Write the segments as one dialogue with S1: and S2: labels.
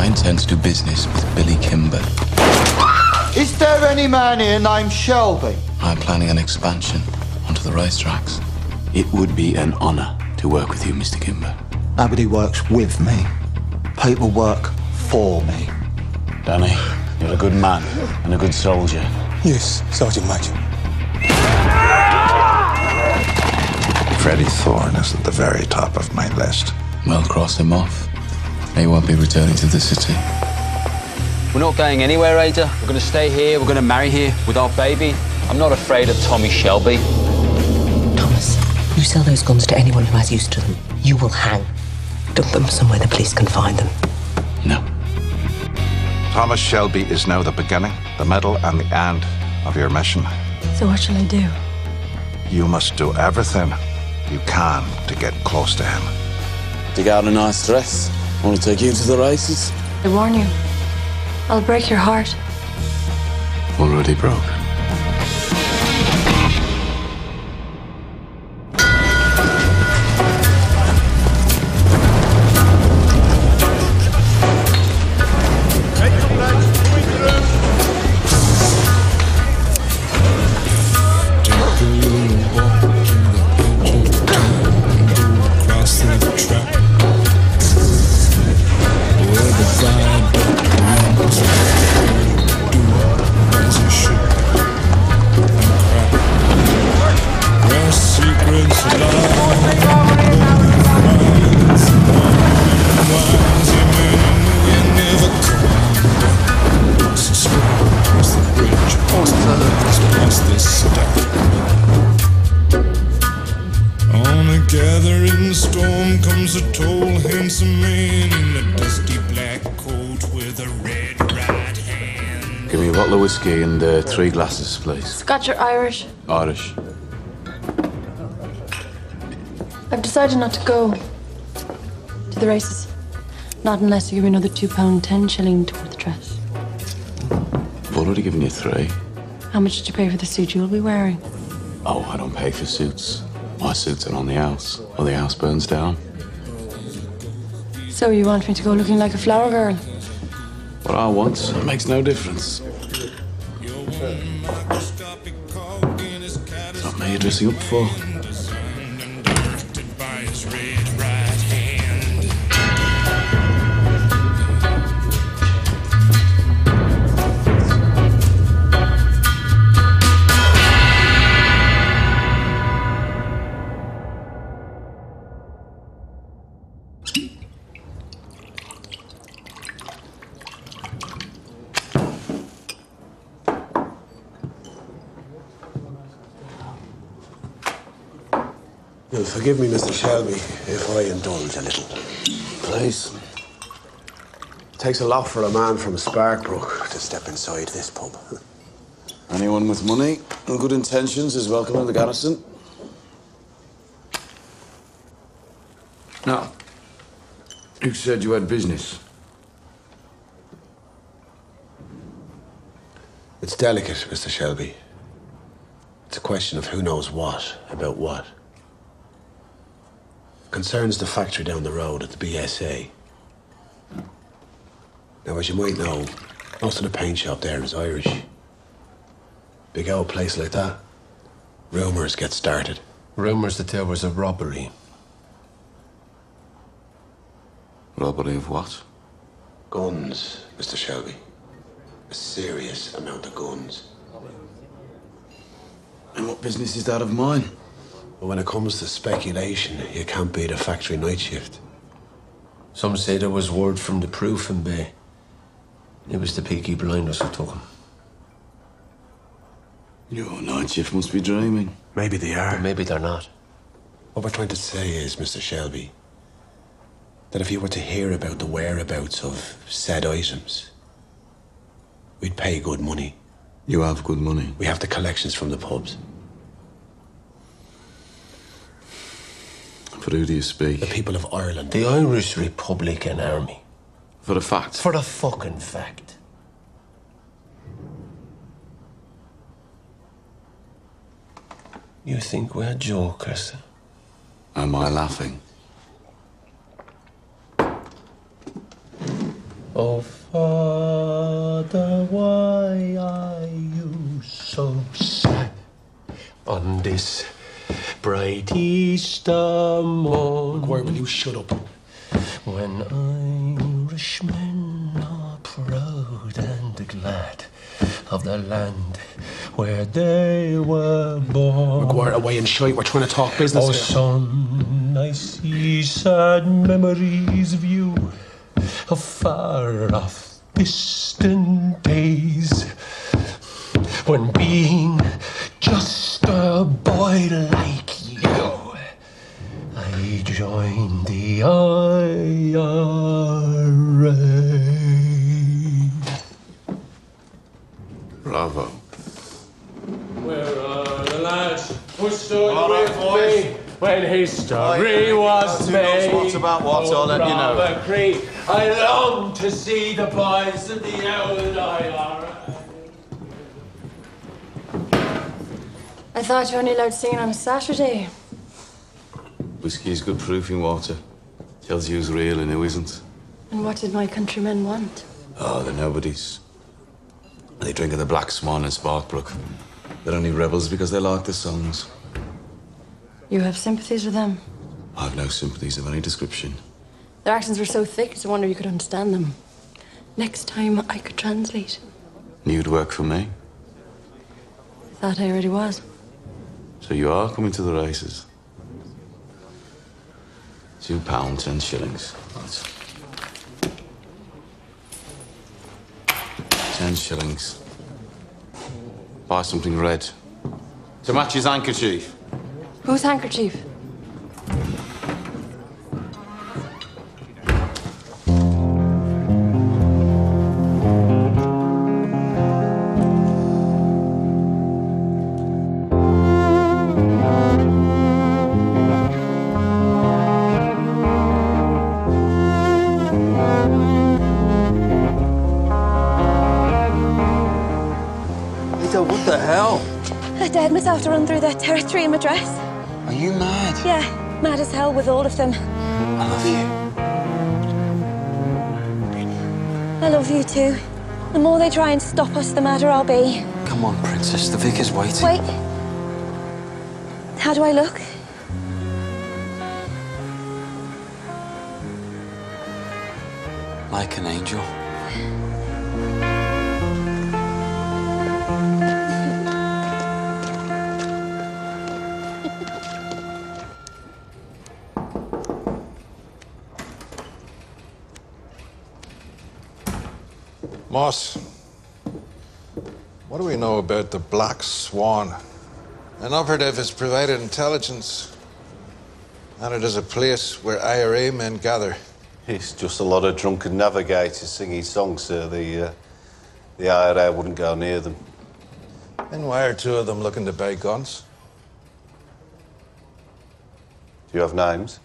S1: I intend to do business with Billy Kimber.
S2: Is there any man here named Shelby?
S1: I'm planning an expansion onto the racetracks. It would be an honor to work with you, Mr. Kimber.
S2: Nobody works with me. People work for me.
S1: Danny, you're a good man and a good soldier.
S3: Yes, Sergeant Major.
S4: Freddie Thorne is at the very top of my list.
S1: Well, cross him off. He won't be returning to the city.
S5: We're not going anywhere, Ada. We're going to stay here. We're going to marry here with our baby. I'm not afraid of Tommy Shelby.
S6: Thomas, you sell those guns to anyone who has use to them, you will hang. Dump them somewhere the police can find them.
S1: No.
S4: Thomas Shelby is now the beginning, the middle, and the end of your mission.
S7: So what shall I do?
S4: You must do everything you can to get close to him.
S1: Dig out a nice dress. Want to take you to the races?
S7: I warn you, I'll break your heart.
S1: Already broke.
S8: On a gathering storm comes a tall, handsome man in a dusty black coat with a red right hand.
S1: Give me a bottle of whiskey and 3 glasses, please.
S7: Scotch or Irish?
S1: Irish.
S7: I've decided not to go to the races. Not unless you give me another £2.10 shilling toward the dress.
S1: I've already given you 3.
S7: How much did you pay for the suit you'll be wearing?
S1: Oh, I don't pay for suits. My suits are on the house, or the house burns down.
S7: So you want me to go looking like a flower girl?
S1: What I want, it makes no difference. It's not me you're dressing up for.
S3: You'll forgive me, Mr. Shelby, if I indulge a little.
S1: Please.
S3: It takes a lot for a man from Sparkbrook to step inside this pub.
S1: Anyone with money and good intentions is welcome in the garrison. Now, you said you had business.
S3: It's delicate, Mr. Shelby. It's a question of who knows what about what. Concerns the factory down the road at the BSA. Now, as you might know, most of the paint shop there is Irish. Big old place like that, rumours get started.
S9: Rumours that there was a robbery.
S1: Robbery of what?
S3: Guns, Mr. Shelby. A serious amount of guns.
S1: And what business is that of mine?
S3: But when it comes to speculation, you can't beat a factory night shift.
S9: Some say there was word from the proof in Bay. It was the Peaky blinders who took him.
S1: Your night shift must be dreaming.
S3: Maybe they are.
S9: Or maybe they're not.
S3: What we're trying to say is, Mr. Shelby, that if you were to hear about the whereabouts of said items, we'd pay good money.
S1: You have good money.
S3: We have the collections from the pubs.
S1: For who do you speak?
S3: The people of Ireland.
S9: The Irish Republican Army.
S1: For the fact?
S9: For the fucking fact. You think we're jokers?
S1: Am I laughing?
S9: Oh, Father, why are you so sad on this bright Easter morn?
S3: McGuire, will you shut up?
S9: When Irishmen are proud and glad of the land where they were born.
S3: McGuire, away and shite. We're trying to talk business
S9: Oh,
S3: here.
S9: son, I see sad memories of you, of far-off distant days, when being just a boy like you, I joined the IRA.
S1: Bravo.
S9: Where are the lads who stood with me when history was made?
S1: What about what? I'll let you know.
S9: I long to see the boys of the old IRA.
S7: I thought you were only allowed singing on a Saturday.
S1: Whiskey is good proofing water. Tells you who's real and who isn't.
S7: And what did my countrymen want?
S1: Oh, they're nobodies. They drink of the Black Swan and Sparkbrook. They're only rebels because they like the songs.
S7: You have sympathies with them.
S1: I've no sympathies of any description.
S7: Their accents were so thick, it's a wonder you could understand them. Next time I could translate.
S1: You'd work for me.
S7: I thought I already was.
S1: So you are coming to the races. £2, 10 shillings. Right. 10 shillings. Buy something red. To match his handkerchief.
S7: Whose handkerchief?
S1: What the hell?
S10: I dared myself to run through their territory in my dress.
S1: Are you mad?
S10: Yeah, mad as hell with all of them.
S1: I love you.
S10: I love you too. The more they try and stop us, the madder I'll be.
S1: Come on, Princess. The vicar's waiting.
S10: Wait. How do I look?
S1: Like an angel.
S4: Moss, what do we know about the Black Swan? An operative has provided intelligence, and it is a place where IRA men gather.
S11: It's just a lot of drunken navigators singing songs, sir. The IRA wouldn't go near them.
S4: And why are two of them looking to buy guns?
S11: Do you have names?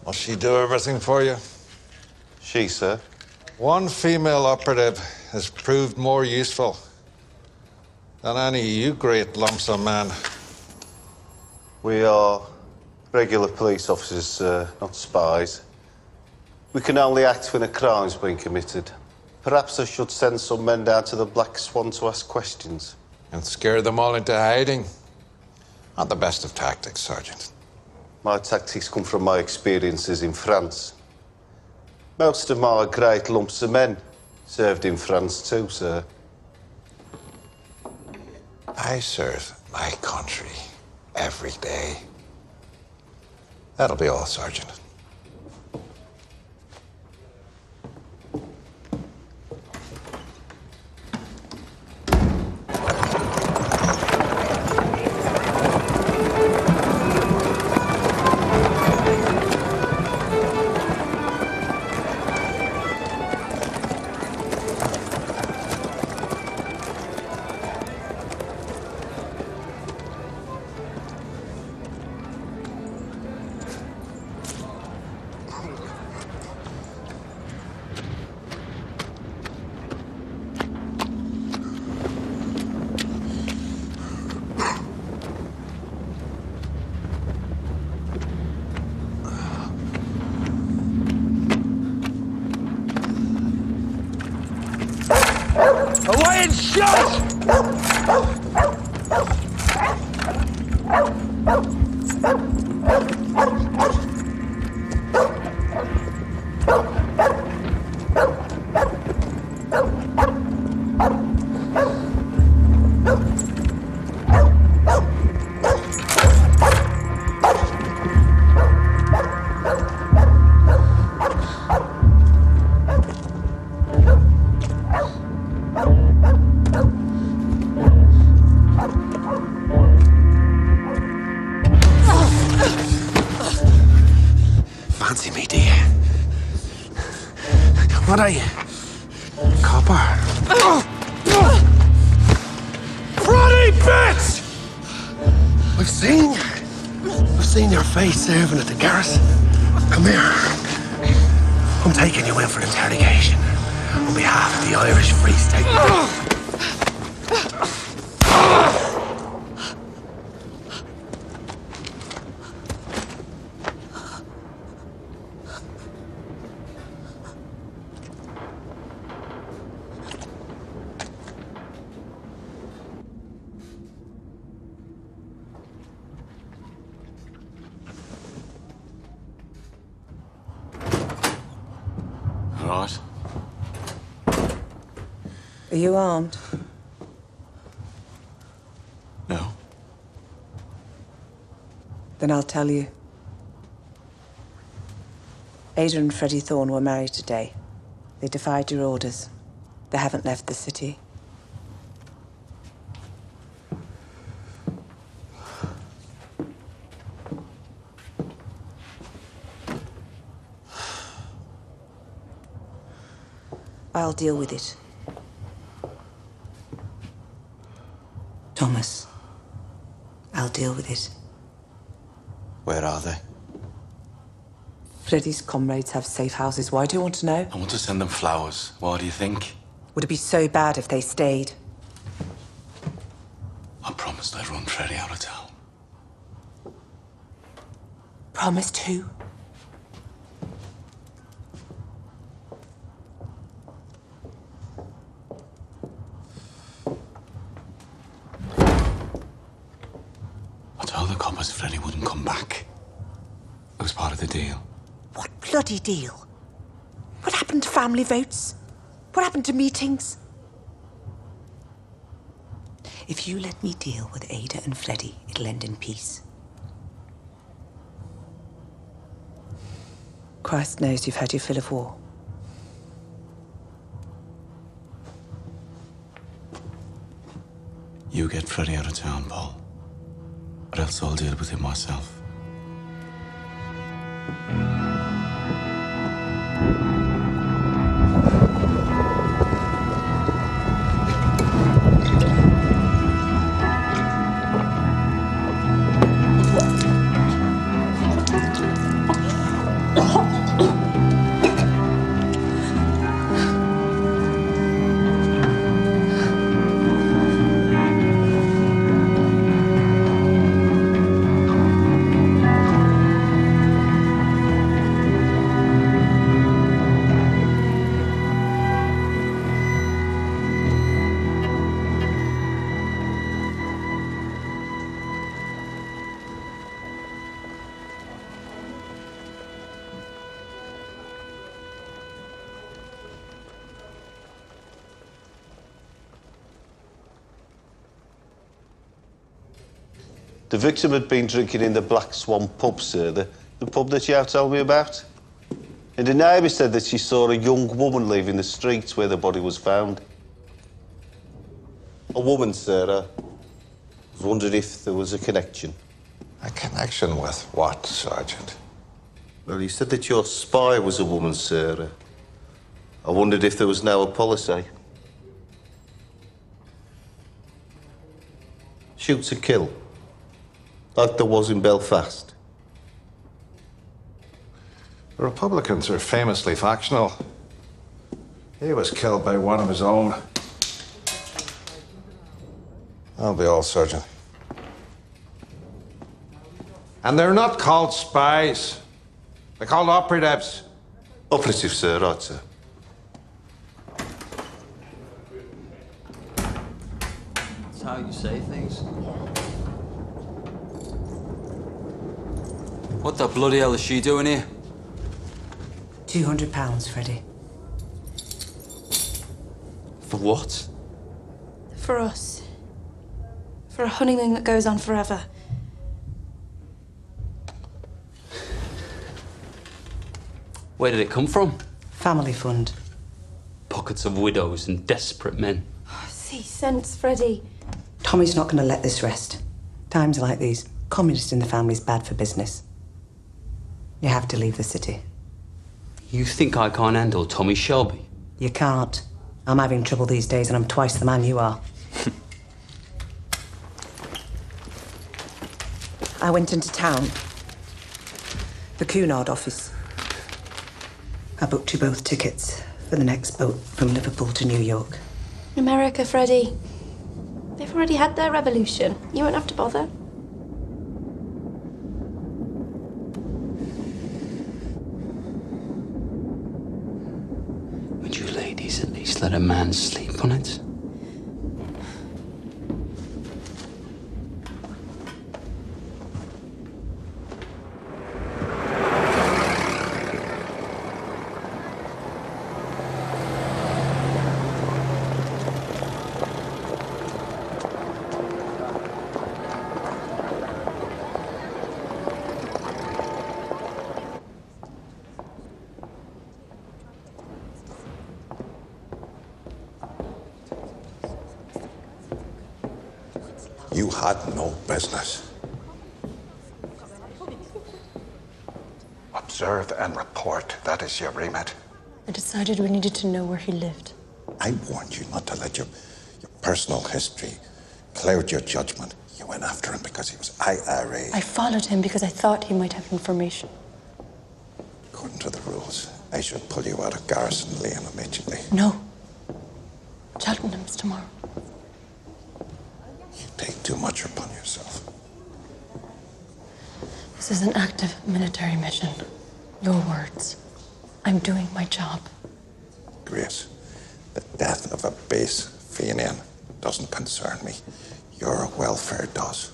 S4: Must she do everything for you?
S11: She, sir.
S4: One female operative has proved more useful than any you great lumps of man.
S11: We are regular police officers, sir, not spies. We can only act when a crime's been committed. Perhaps I should send some men down to the Black Swan to ask questions.
S4: And scare them all into hiding? Not the best of tactics, Sergeant.
S11: My tactics come from my experiences in France. Most of my great lumps of men served in France too, sir.
S4: I serve my country every day. That'll be all, Sergeant.
S3: Fancy me, do you? What are you? Copper? Bloody bitch! I've seen your face serving at the garrison. Come here. I'm taking you in for interrogation on behalf of the Irish Free State.
S1: Right.
S6: Are you armed?
S1: No.
S6: Then I'll tell you. Ada and Freddie Thorne were married today. They defied your orders. They haven't left the city. I'll deal with it. Thomas, I'll deal with it.
S1: Where are they?
S6: Freddie's comrades have safe houses. Why do you want to know?
S1: I want to send them flowers. What do you think?
S6: Would it be so bad if they stayed?
S1: I promised I'd run Freddie out of town.
S6: Promised who?
S1: I told the coppers Freddie wouldn't come back. It was part of the deal.
S6: What bloody deal? What happened to family votes? What happened to meetings? If you let me deal with Ada and Freddie, it'll end in peace. Christ knows you've had your fill of war.
S1: You get Freddie out of town, Paul. Or else I'll deal with him myself.
S11: The victim had been drinking in the Black Swan pub, sir, the pub that you told me about. And the neighbour said that she saw a young woman leaving the streets where the body was found. A woman, sir. I was wondering if there was a connection.
S4: A connection with what, Sergeant?
S11: Well, you said that your spy was a woman, sir. I wondered if there was now a policy. Shoot to kill. Like there was in Belfast.
S4: The Republicans are famously factional. He was killed by one of his own. That'll be all, Sergeant. And they're not called spies. They're called operatives.
S11: Operative, sir, right, sir.
S5: how you say things. What the bloody hell is she doing here?
S6: £200, Freddie.
S5: For what?
S10: For us. For a honeymoon that goes on forever.
S5: Where did it come from?
S6: Family fund.
S5: Pockets of widows and desperate men.
S10: Oh, see sense, Freddie.
S6: Tommy's not going to let this rest. Times like these, communist in the family's bad for business. You have to leave the city.
S5: You think I can't handle Tommy Shelby?
S6: You can't. I'm having trouble these days and I'm twice the man you are. I went into town. The Cunard office. I booked you both tickets for the next boat from Liverpool to New York.
S10: America, Freddie. They've already had their revolution. You won't have to bother.
S5: Would you ladies at least let a man sleep on it?
S3: You had no business. Observe and report. That is your remit.
S7: I decided we needed to know where he lived.
S3: I warned you not to let your personal history cloud your judgment. You went after him because he was IRA.
S7: I followed him because I thought he might have information.
S3: According to the rules, I should pull you out of Garrison Lane immediately.
S7: No. Cheltenham's tomorrow.
S3: You take too much upon yourself.
S7: This is an active military mission. Your words. I'm doing my job.
S3: Grace, the death of a base Fenian doesn't concern me. Your welfare does.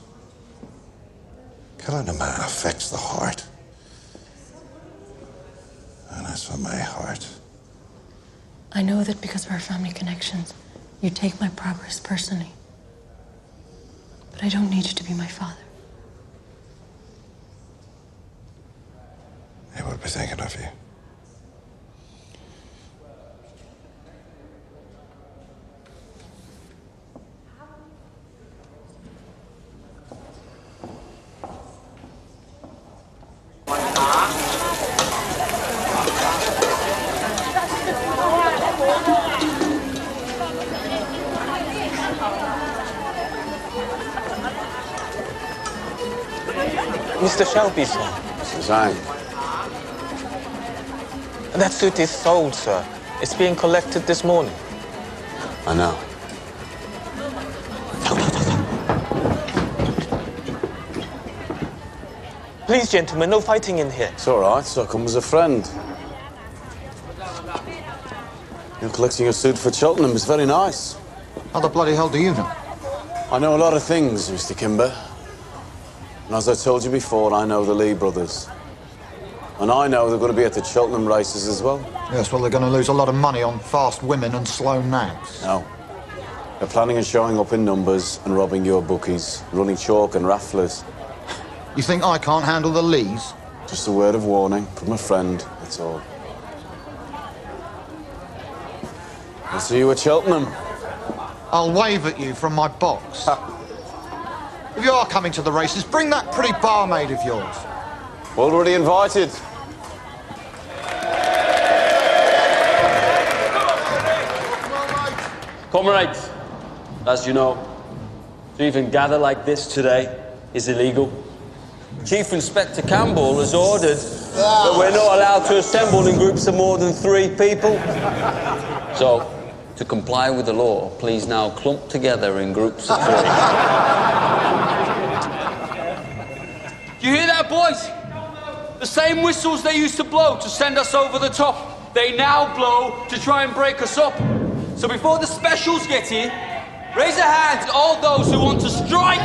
S3: Killing a man affects the heart. And as for my heart...
S7: I know that because of our family connections, you take my progress personally. But I don't need you to be my father.
S3: I will be thinking of you.
S12: Mr. Shelby's home.
S3: Suzanne.
S12: That suit is sold, sir. It's being collected this morning.
S3: I know.
S12: Please, gentlemen, no fighting in here.
S13: It's all right. So I come as a friend. You're collecting a suit for Cheltenham. It's very nice.
S2: How the bloody hell do you know?
S13: I know a lot of things, Mr. Kimber. And as I told you before, I know the Lee brothers. And I know they're going to be at the Cheltenham races as well.
S2: Yes, well, they're going to lose a lot of money on fast women and slow nags.
S13: No. They're planning on showing up in numbers and robbing your bookies, running chalk and rafflers.
S2: You think I can't handle the Lees?
S13: Just a word of warning from a friend, that's all. I'll see you at Cheltenham.
S2: I'll wave at you from my box. If you are coming to the races, bring that pretty barmaid of yours.
S13: Already invited.
S5: Comrades, as you know, to even gather like this today is illegal. Chief Inspector Campbell has ordered that we're not allowed to assemble in groups of more than 3 people. So, to comply with the law, please now clump together in groups of 3. You hear that, boys? The same whistles they used to blow to send us over the top, they now blow to try and break us up. So before the specials get here, Raise a hand to all those who want to strike.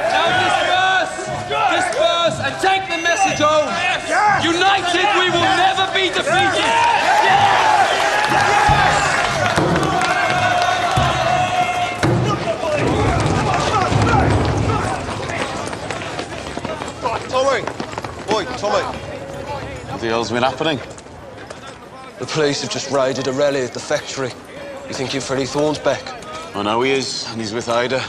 S5: Now disperse and take the message home. United, we will never be defeated.
S14: Tommy! Oi, Tommy.
S13: What the hell's been happening?
S14: The police have just raided a rally at the factory. You think you're Freddie Thorne's back?
S13: I know he is, and he's with Ida.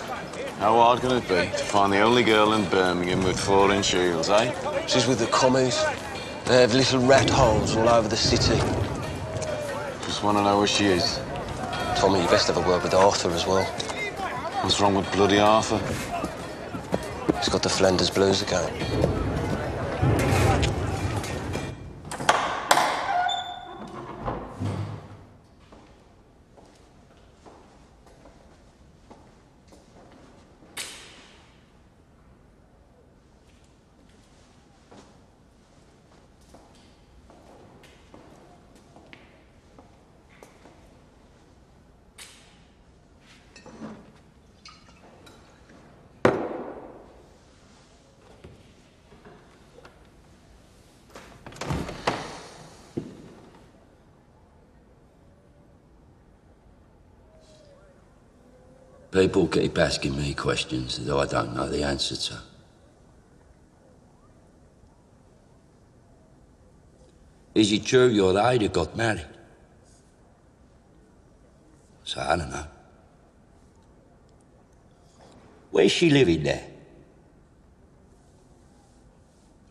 S13: How hard can it be to find the only girl in Birmingham with 4-inch heels, eh?
S14: She's with the commies. They have little rat holes all over the city.
S13: Just want to know where she is.
S14: Tommy, you best have a word with Arthur as well.
S13: What's wrong with bloody Arthur?
S14: He's got the Flanders blues again.
S15: People keep asking me questions that I don't know the answer to. Is it true your Ida got married? So I don't know. Where's she living there?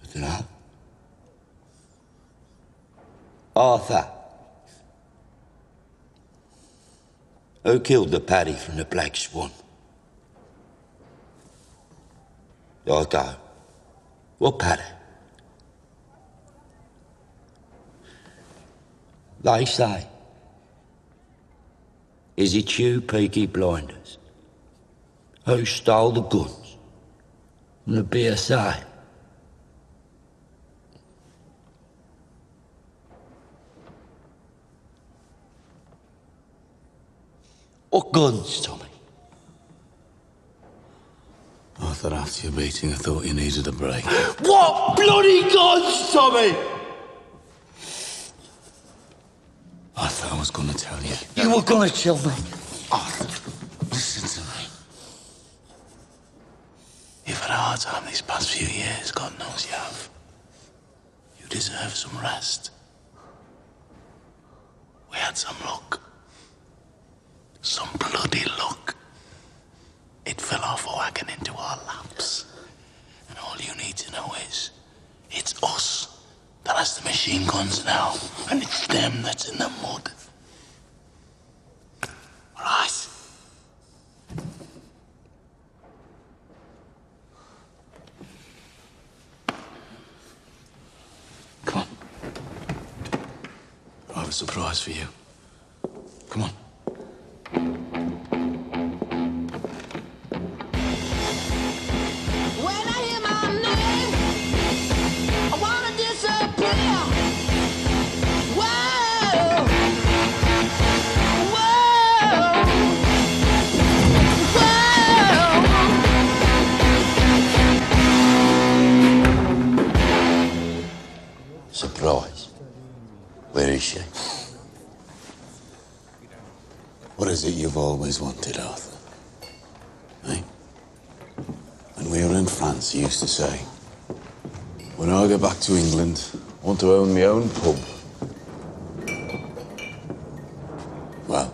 S15: I don't know. Arthur. Who killed the Paddy from the Black Swan? I go. What Paddy? They say. Is it you, Peaky Blinders, who stole the guns from the BSA? What guns, Tommy?
S1: I thought after your beating, I thought you needed a break.
S15: What bloody guns, Tommy?
S1: I thought I was going to tell you.
S15: You were going to tell me.
S1: Arthur, listen to me. You've had a hard time these past few years, God knows you have. You deserve some rest. We had some luck. Some bloody luck. It fell off a wagon into our laps. And all you need to know is, it's us that has the machine guns now, and it's them that's in the mud. All right? Come on. I have a surprise for you. Come on.
S15: Surprise. Where is she?
S1: What is it you've always wanted, Arthur? Eh? When we were in France, you used to say, when I go back to England, I want to own my own pub. Well,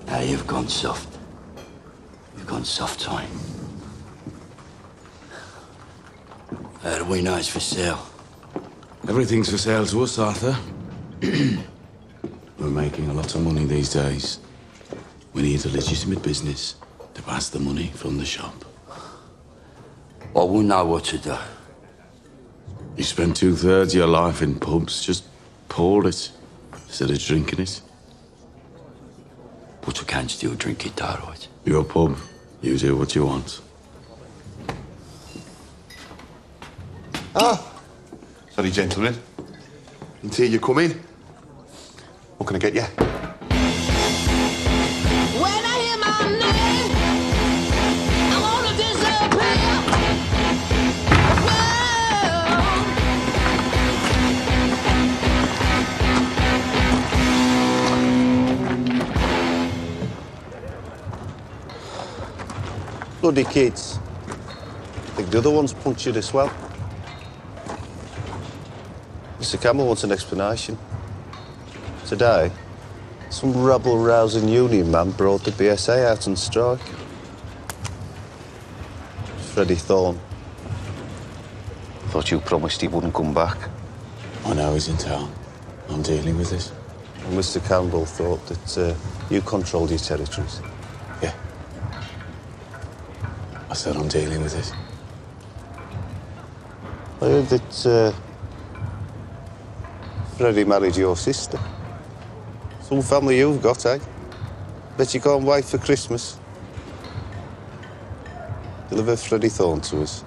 S15: now you've gone soft. You've gone soft time. How do we know it's for sale?
S1: everything's for sale to us, Arthur. We're making a lot of money these days. We need a legitimate business to pass the money from the shop.
S15: I will know what to do.
S1: You spend 2/3 of your life in pubs. Just pour it instead of drinking it.
S15: But I can still drink it, though, right?
S1: Your pub. You do what you want.
S16: Ah. Sorry, gentlemen.
S3: Until you come in. What can I get you?
S16: When I hear my name, I wanna disappear.
S11: Bloody kids. I think the other one's punctured as well. Mr. Campbell wants an explanation. Today, some rabble-rousing union man brought the BSA out on strike. Freddie Thorne. Thought you promised he wouldn't come back.
S13: I know he's in town. I'm dealing with this.
S11: And Mr. Campbell thought that you controlled your territories.
S13: Yeah. I said I'm dealing with it.
S11: I heard that Freddie married your sister. Some family you've got, eh? Bet you can't wait for Christmas. Deliver Freddie Thorne to us.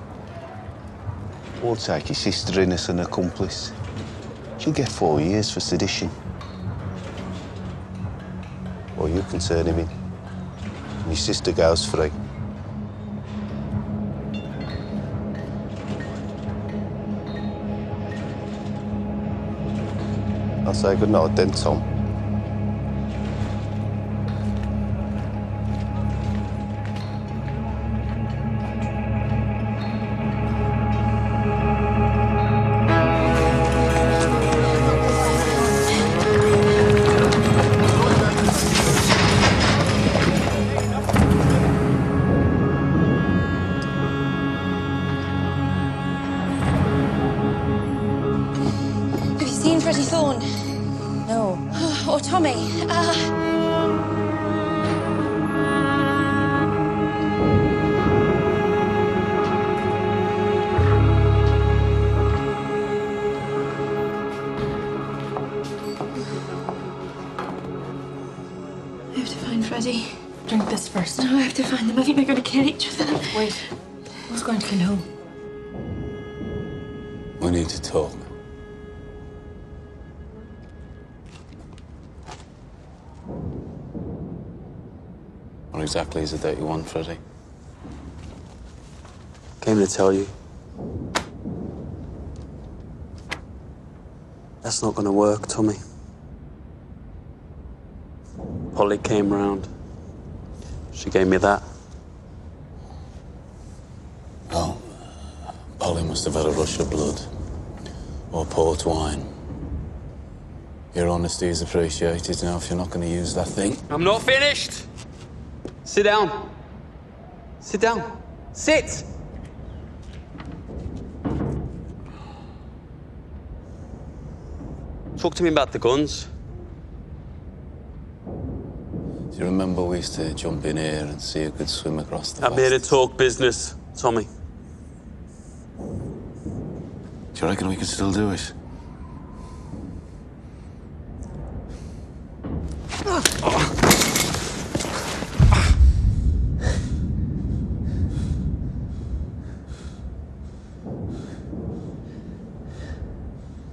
S11: Or take your sister in as an accomplice. She'll get 4 years for sedition. Or you can turn him in. And your sister goes free. I'll say good night then, Tom.
S10: Have you seen Freddie Thorne? No. Or Tommy?
S7: I have to find Freddie. Drink this first. No, I have to find them. I think they're going to kill each other. Wait. Who's going to kill who?
S13: We need to talk. What exactly is it that you want, Freddie?
S12: Came to tell you. That's not gonna work, Tommy. Polly came round. She gave me that.
S13: Oh, Polly must have had a rush of blood. Or port wine. Your honesty is appreciated now if you're not going to use that thing.
S5: I'm not finished. Sit down. Sit down. Sit! Talk to me about the guns.
S13: Do you remember we used to jump in here and see who could swim across the
S12: I'm here to talk business, Tommy.
S13: Do you reckon we can still do it?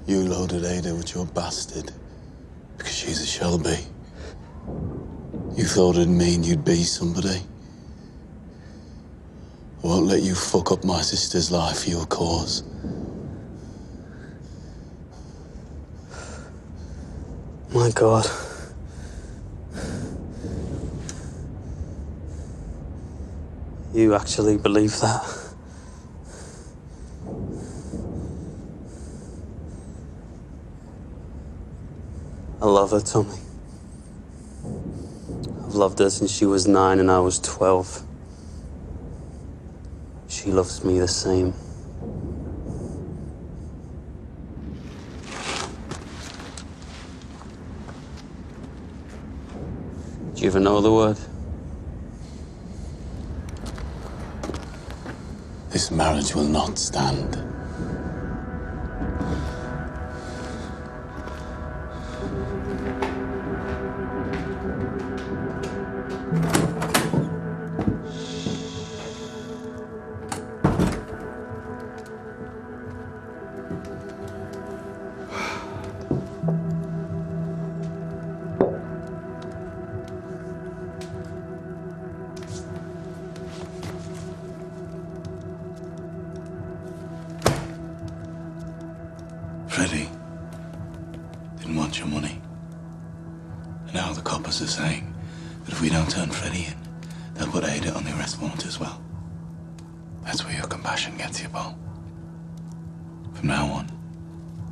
S13: You loaded Ada with your bastard because she's a Shelby. You thought it'd mean you'd be somebody. I won't let you fuck up my sister's life for your cause.
S12: My God. You actually believe that? I love her, Tommy. I've loved her since she was 9 and I was 12. She loves me the same. Do you even know the word?
S13: This marriage will not stand.
S1: your money. And now the coppers are saying that if we don't turn Freddie in, they'll put Ada on the arrest warrant as well. That's where your compassion gets you, Paul. From now on,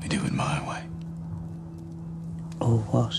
S1: we do it my way.
S6: Or what?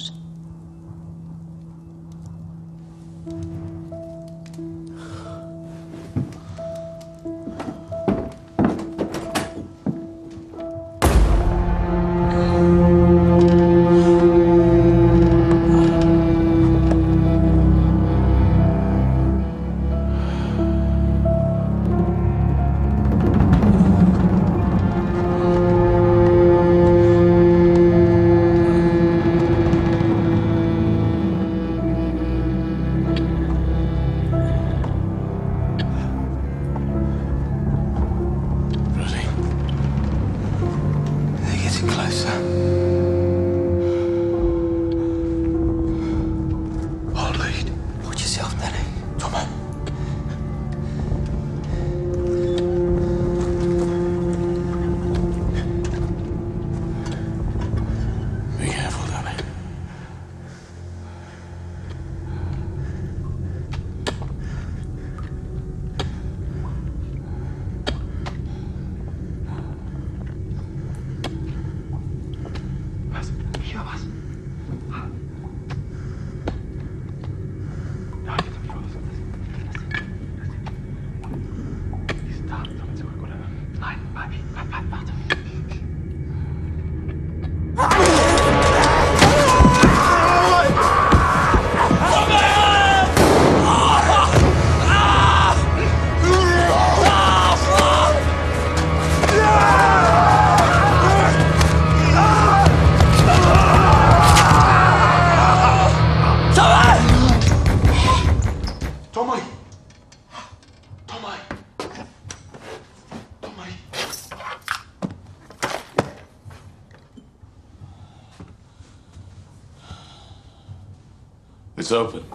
S1: It's open.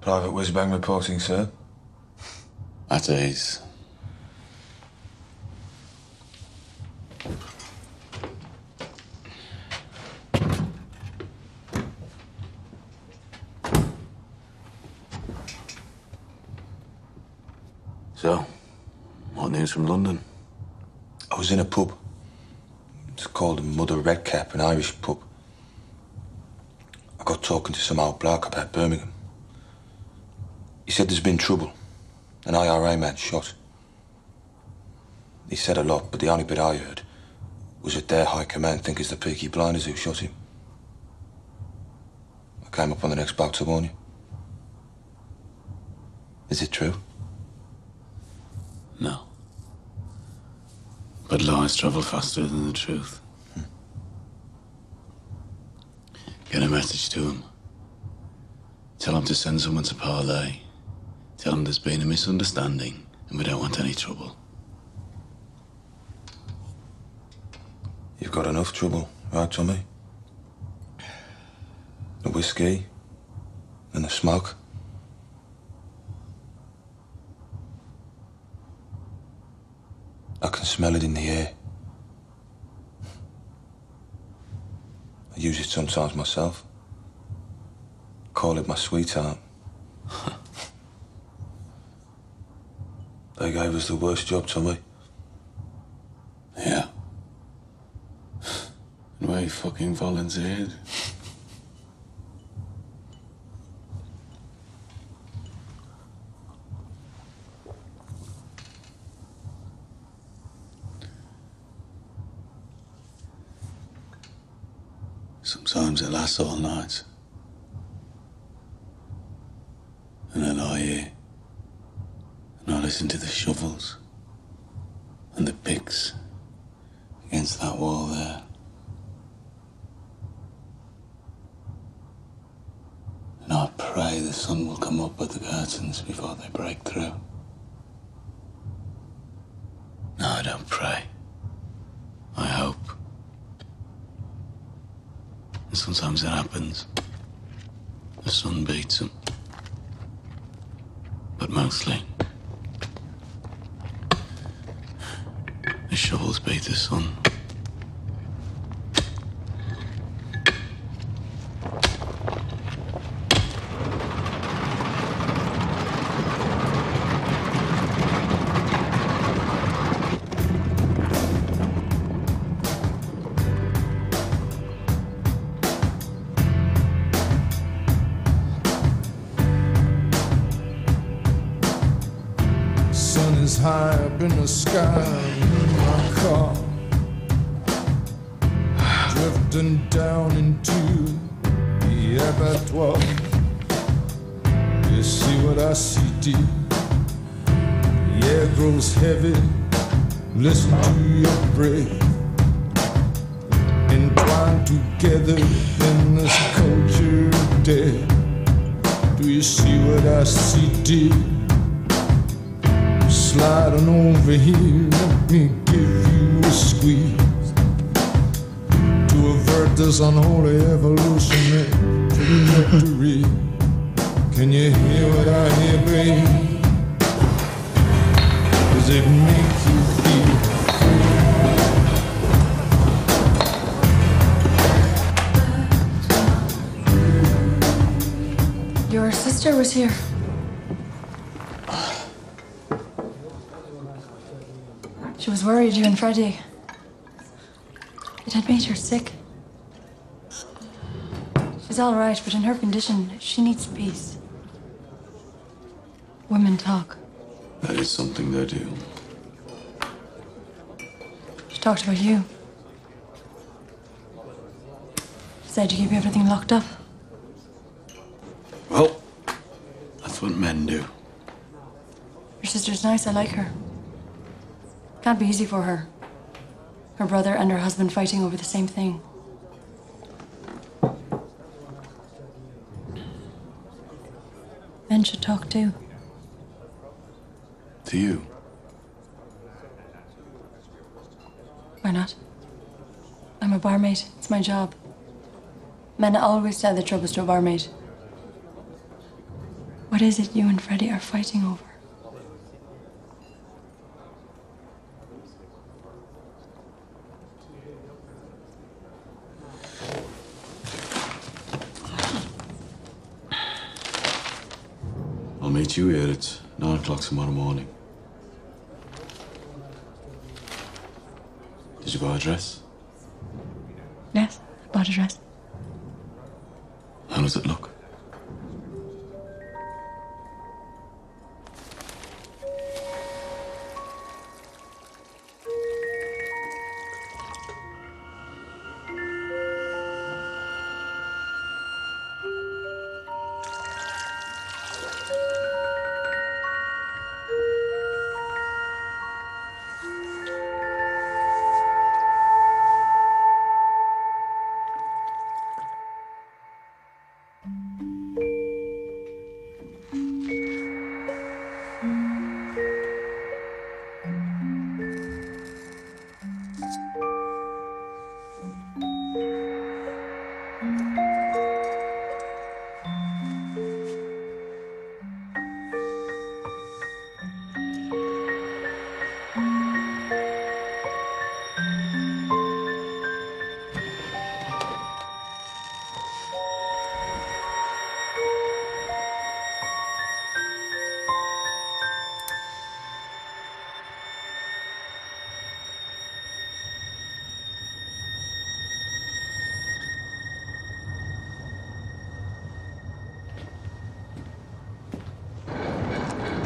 S17: Private whiz-bang reporting, sir.
S1: At ease. So, what news from London?
S17: I was in a pub. It's called the Mother Redcap, an Irish pub. I got talking to some old bloke about Birmingham. He said there's been trouble. An IRA man shot. He said a lot, but the only bit I heard was that their high command think it's the Peaky Blinders who shot him. I came up on the next boat to warn you. Is it true?
S1: No. But lies travel faster than the truth. Get a message to him. Tell him to send someone to Parlay. Tell him there's been a misunderstanding and we don't want any trouble.
S17: You've got enough trouble, right, Tommy? The whiskey and the smoke. I can smell it in the air. I use it sometimes myself. Call it my sweetheart. They gave us the worst job, Tommy.
S1: Yeah. And we fucking volunteered. Sometimes it lasts all night. And I lie here. And I listen to the shovels and the picks against that wall there. And I pray the sun will come up at the curtains before they break through. No, I don't pray. I hope. And sometimes it happens. The sun beats them. But mostly,
S13: The shovel's beat the sun.
S8: Sun is high up in the sky in my car, drifting down into the abattoir. You see what I see, dear? The air grows heavy. Listen to your breath, entwined together in this culture of death. Do you see what I see, dear? Sliding over here, let me give you a squeeze to avert this unholy evolutionary trajectory. Can you hear what I hear, babe? Does it make you feel
S7: free? Your sister was here. She was worried, you and Freddie. It had made her sick. She's all right, but in her condition, she needs peace. Women talk.
S13: That is something they do.
S7: She talked about you. She said you keep everything locked up.
S13: Well, that's what men do.
S7: Your sister's nice, I like her. Can't be easy for her. Her brother and her husband fighting over the same thing. Men should talk too.
S13: To you?
S7: Why not? I'm a barmaid. It's my job. Men always tell the troubles to a barmaid. What is it you and Freddie are fighting over?
S13: I'll meet you here at 9 o'clock tomorrow morning. Did you buy a dress?
S7: Yes, I bought a dress.
S13: How does it look?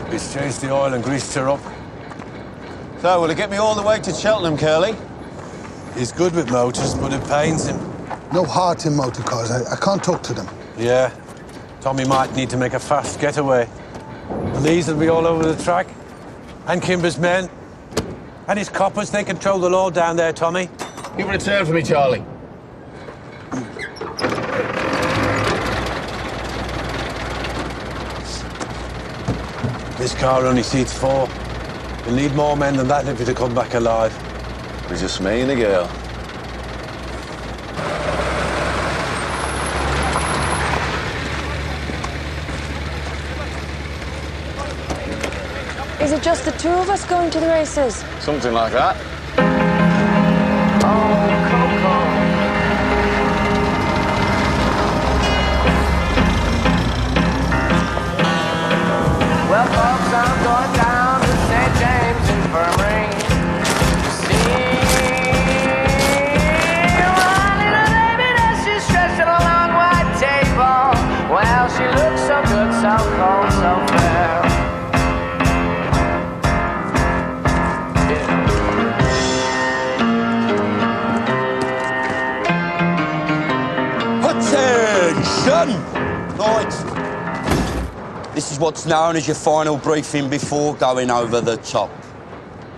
S18: He's changed the oil and greased her up. So, will he get me all the way to Cheltenham, Curly? He's good with motors, but it pains him.
S19: No heart in motor cars. I can't talk to them.
S18: Yeah. Tommy might need to make a fast getaway. And these will be all over the track. And Kimber's men. And his coppers, they control the law down there, Tommy.
S20: Give it a turn for me, Charlie.
S18: This car only seats 4. You'll need more men than that if you're to come back alive.
S20: It's just me and the girl.
S10: Is it just the two of us going to the races?
S20: Something like that.
S16: so fair.
S15: Attention! Right. This is what's known as your final briefing before going over the top.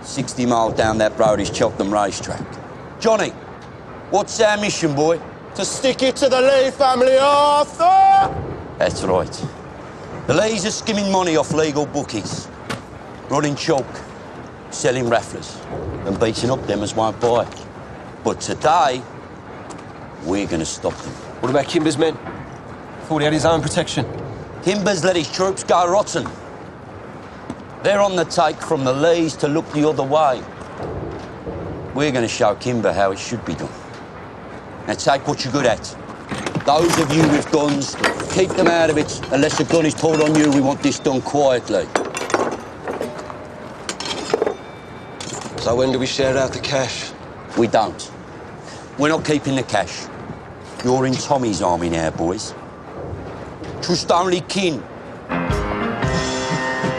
S15: 60 miles down that road is Cheltenham Racetrack. Johnny, what's our mission, boy?
S3: To stick it to the Lee family, Arthur!
S15: That's right. The Lees are skimming money off legal bookies, running chalk, selling rafflers, and beating up them as won't buy. But today, we're going to stop them.
S14: What about Kimber's men? Thought he had his own protection.
S15: Kimber's let his troops go rotten. They're on the take from the Lees to look the other way. We're going to show Kimber how it should be done. Now take what you're good at. Those of you with guns, keep them out of it. Unless a gun is pulled on you, we want this done quietly.
S14: So when do we share out the cash?
S15: We don't. We're not keeping the cash. You're in Tommy's army now, boys. Trust only kin.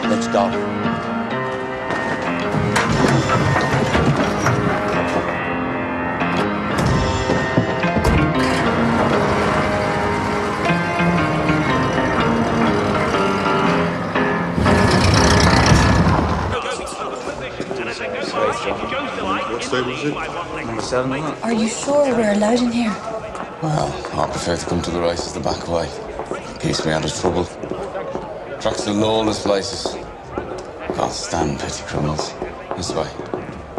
S15: Let's go.
S13: What stable is it? Number 7, isn't it?
S7: Are you sure we're allowed in here?
S13: Well, I prefer to come to the races the back way. Keeps me out of trouble. Tracks to lawless places. Can't stand petty criminals. This way.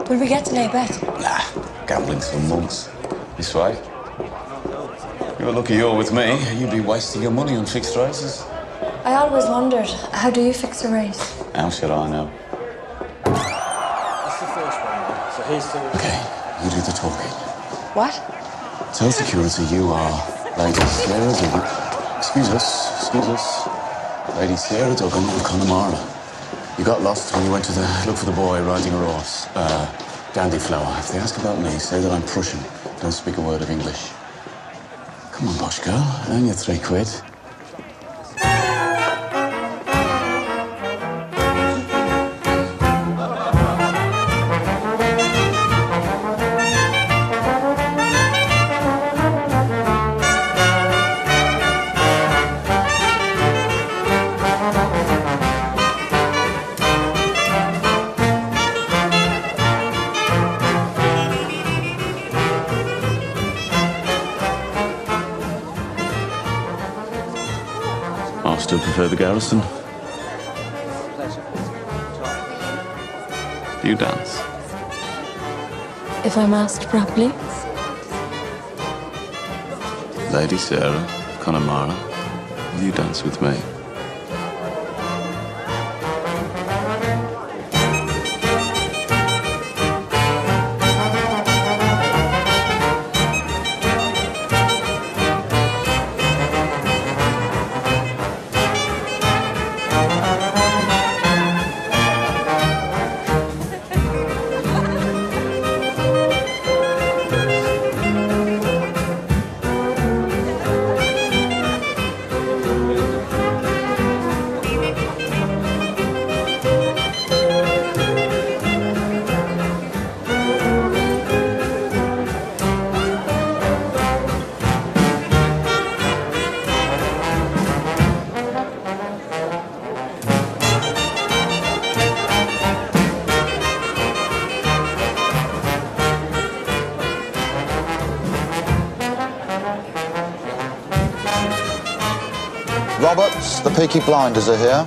S7: Will we get to lay a bet?
S13: Nah, gambling's for monks. This way. You're lucky you're with me. You'd be wasting your money on fixed races.
S7: I always wondered, how do you fix a race?
S13: How should I know?
S14: That's the first one. So here's the...
S13: Okay, you do the talking.
S7: What?
S13: Tell security you are Lady Sarah Duggan. Excuse us. Lady Sarah Duggan of Connemara. You got lost when you went to look for the boy riding a horse. Dandyflower. If they ask about me, say that I'm Prussian. Don't speak a word of English. Come on, posh girl. Earn your £3. I still prefer the garrison. Do you dance?
S7: If I'm asked properly.
S13: Lady Sarah, Connemara, will you dance with me?
S2: Roberts, the Peaky Blinders are here.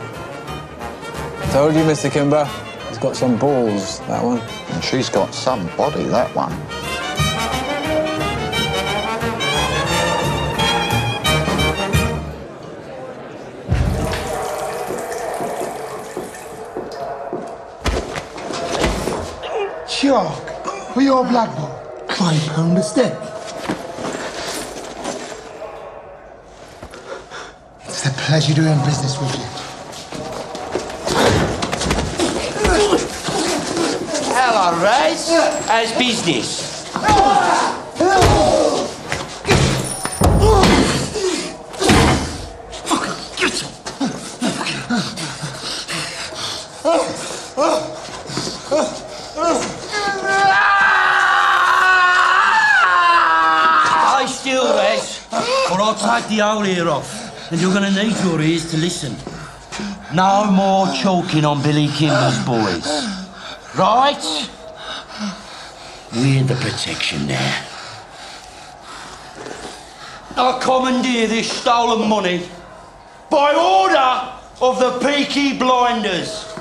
S12: Told you, Mr. Kimber. He's got some balls, that one.
S2: And she's got some body, that one.
S19: Shark, for your blood bowl, £5 a stick. It's a pleasure doing business with you.
S15: Hello, Raz. How's business? take the whole ear off, and you're going to need your ears to listen. No more choking on Billy Kimber's boys. Right? We're the protection there. I commandeer this stolen money by order of the Peaky Blinders.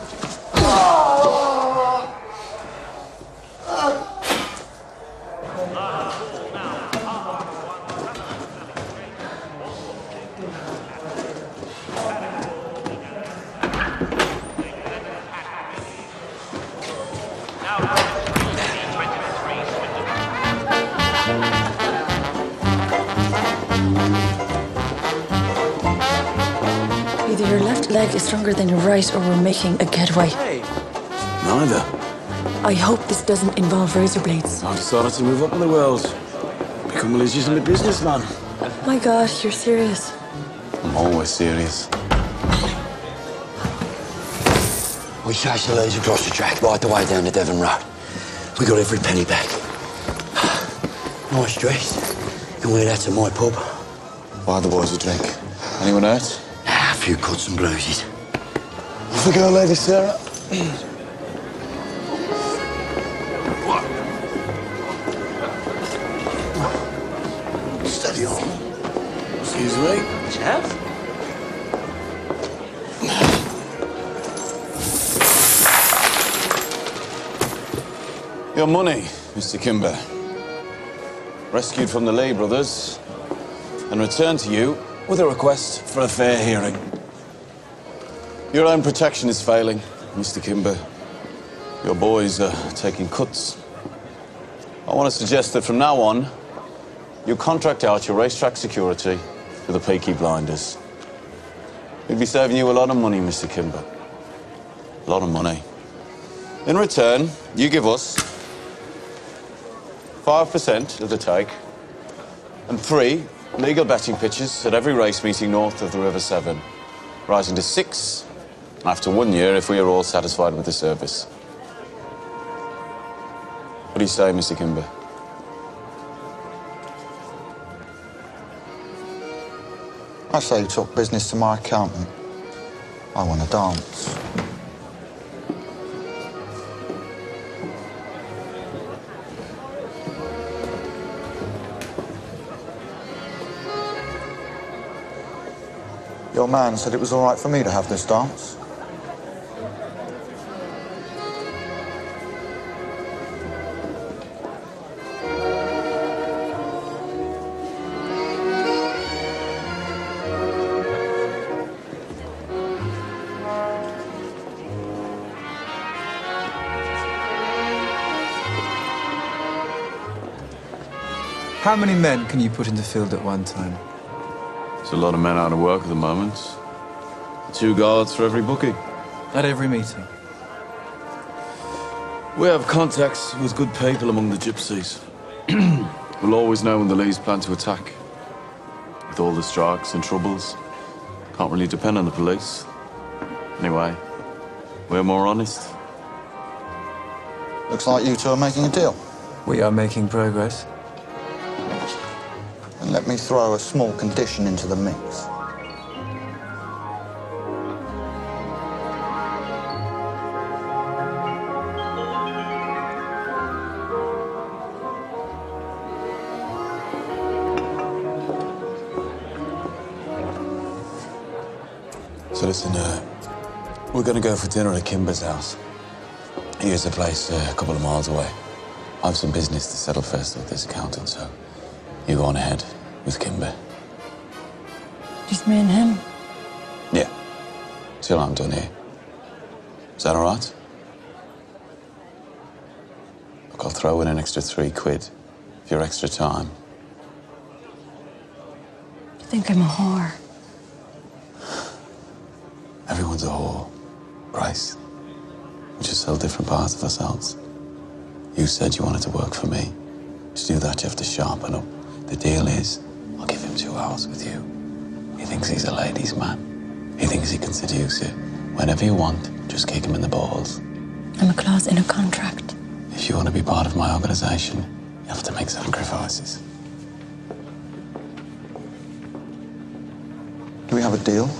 S7: Either your left leg is stronger than your right, or we're making a getaway.
S13: Neither.
S7: I hope this doesn't involve razor blades.
S13: I've decided to move up in the world. Become a legitimate businessman.
S7: My God, you're serious.
S13: I'm always serious.
S15: We chased the laser across the track right the way down the Devon Road. We got every penny back. Nice dress. And we're out to my pub.
S13: Buy the boys a drink. Anyone hurt?
S15: A few cuts and bruises.
S13: Off we go, Lady Sarah.
S15: Steady on.
S13: Excuse me.
S15: Chef?
S13: Your money, Mr. Kimber. Rescued from the Lee brothers and returned to you with a request for a fair hearing. Your own protection is failing, Mr. Kimber. Your boys are taking cuts. I want to suggest that from now on, you contract out your racetrack security to the Peaky Blinders. We'd be saving you a lot of money, Mr. Kimber. A lot of money. In return, you give us 5% of the take and 3 legal betting pitches at every race meeting north of the River Severn, rising to 6 after 1 year if we are all satisfied with the service. What do you say, Mr. Kimber?
S2: I say you talk business to my accountant. I want to dance. Your man said it was all right for me to have this dance.
S12: How many men can you put in the field at one time?
S13: There's a lot of men out of work at the moment. 2 guards for every bookie.
S12: At every meeting?
S13: We have contacts with good people among the gypsies. We'll always know when the Lees plan to attack. With all the strikes and troubles, can't really depend on the police. Anyway, we're more honest.
S2: Looks like you two are making a deal.
S12: We are making progress.
S2: And let me throw a small condition into the mix.
S13: So listen, we're gonna go for dinner at Kimber's house. Here's a place a couple of miles away. I have some business to settle first with this accountant, so you go on ahead with Kimber.
S7: Just me and him.
S13: Yeah, till I'm done here. Is that all right? Look, I'll throw in an extra £3 for your extra time.
S7: You think I'm a whore?
S13: Everyone's a whore, Bryce. We just sell different parts of ourselves. You said you wanted to work for me. To do that, you have to sharpen up. The deal is, I'll give him 2 hours with you. He thinks he's a ladies' man. He thinks he can seduce you. Whenever you want, just kick him in the balls.
S7: I'm a clause in a contract.
S13: If you want to be part of my organization, you have to make sacrifices.
S21: Do we have a deal?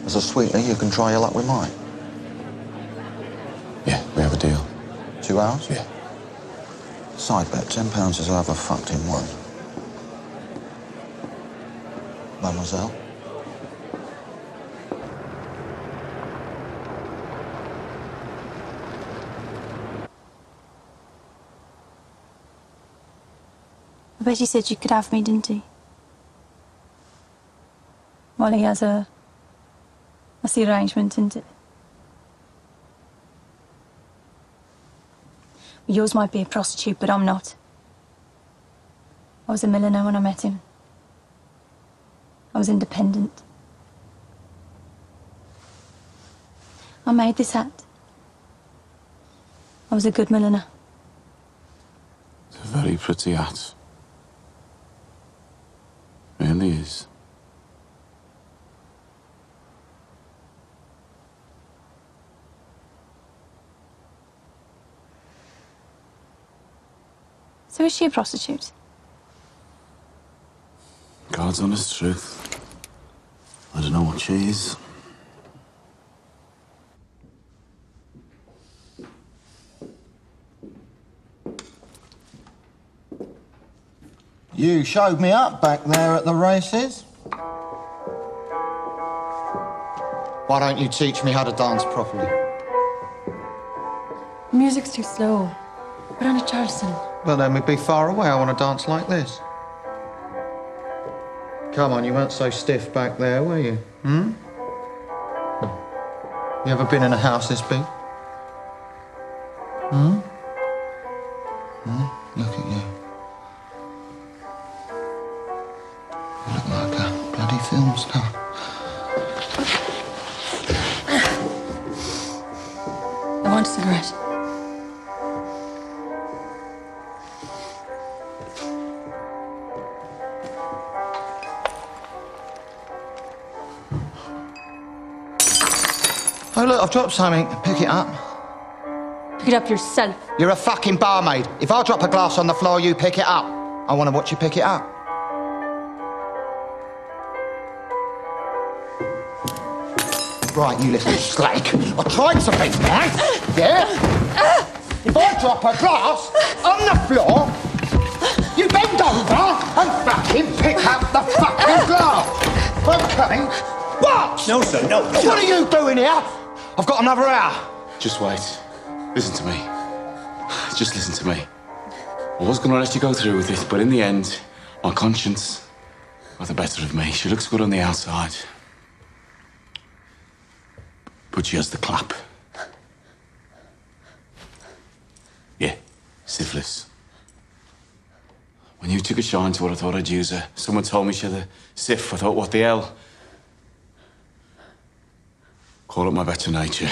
S21: As a sweetener, you can try your luck with mine.
S13: Yeah, we have a deal.
S21: 2 hours?
S13: Yeah.
S21: Side bet, £10 is over fucked in one. Mademoiselle?
S22: I bet he said you could have me, didn't he? Well, he has a... That's the arrangement, isn't it? Yours might be a prostitute, but I'm not. I was a milliner when I met him. I was independent. I made this hat. I was a good milliner.
S13: It's a very pretty hat. Really is.
S22: So is she a prostitute?
S13: God's honest truth. I don't know what she is.
S2: You showed me up back there at the races. Why don't you teach me how to dance properly?
S7: The music's too slow. Put on a Charleston.
S2: Well, then we'd be far away. I want to dance like this. Come on, you weren't so stiff back there, were you? Hmm? You ever been in a house this big? Hmm? Hmm? Look at you. You look like a bloody film star.
S7: I want a cigarette.
S2: Oh, look, I've dropped something. Pick it up.
S22: Pick it up yourself.
S2: You're a fucking barmaid. If I drop a glass on the floor, you pick it up. I want to watch you pick it up. Right, you little slake. I tried to be nice, yeah? If I drop a glass on the floor, you bend over and fucking pick up the fucking glass. Okay? What?
S13: No, sir, no.
S2: What are you doing here? I've got another hour.
S13: Just wait. Listen to me. Just listen to me. I was going to let you go through with it, but in the end, my conscience got the better of me. She looks good on the outside. But she has the clap. Yeah, syphilis. When you took a shine to what I thought I'd use her, someone told me she had a syph. I thought, what the hell? Call it my better nature.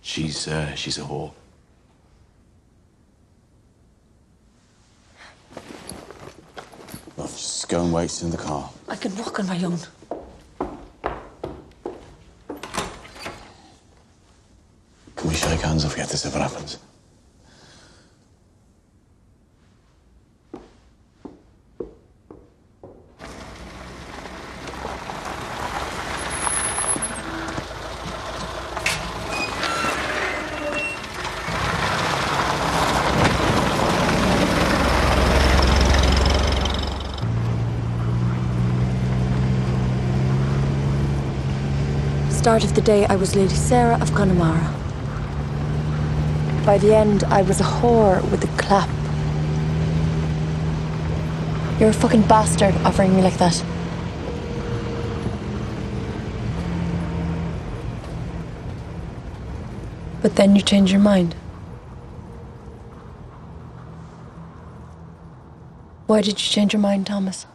S13: She's a whore. Well, just go and wait in the car.
S7: I can walk on my own.
S13: Can we shake hands and forget this ever happens?
S7: Start of the day, I was Lady Sarah of Connemara. By the end, I was a whore with a clap. You're a fucking bastard offering me like that. But then you change your mind. Why did you change your mind, Thomas?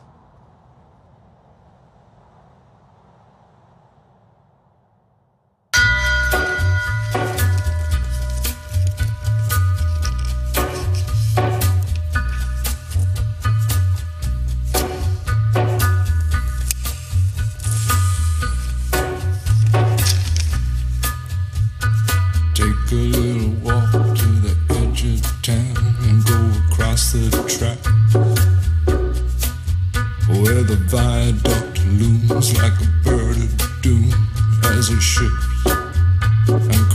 S8: Take a little walk to the edge of town and go across the track. frenzied ships and